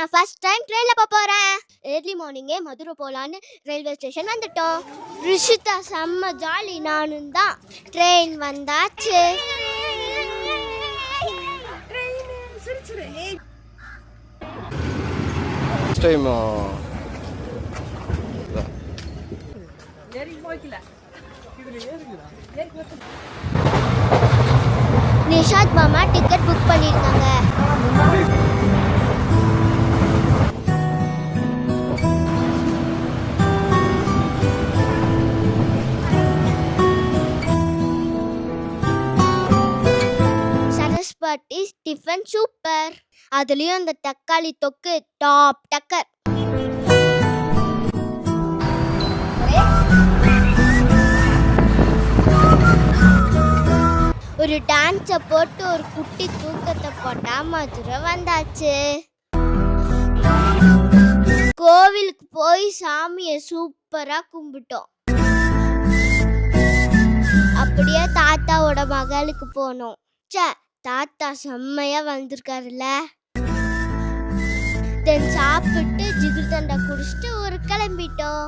நான் first time ட்ரெயினில் போக போகிறேன். ஏர்லி மார்னிங்கே மதுரை போகலான்னு ரயில்வே ஸ்டேஷன் வந்துட்டோம். ரிஷிதா செம்ம ஜாலி, நானும் தான். ட்ரெயின் வந்தாச்சு. நிஷாத் மாமா டிக்கெட் புக் பண்ணியிருக்காங்க. Saraswati tiffin super. அதுலேயும் அந்த தக்காளி தொக்கு டாப் டக்கர். ஒரு டான்ஸை போட்டு ஒரு குட்டி தூக்கத்தை போட்டா மதுரை வந்தாச்சு. கோவிலுக்கு போய் சாமியை சூப்பரா கும்பிட்டோம். அப்படியே தாத்தாவோட மகளுக்கு போனோம். தாத்தா செம்மையா வந்திருக்காருல்ல. தென் சாப்பிட்டு ஜிகிர் தண்டா குடிச்சிட்டு ஒரு கிளம்பிட்டோம்.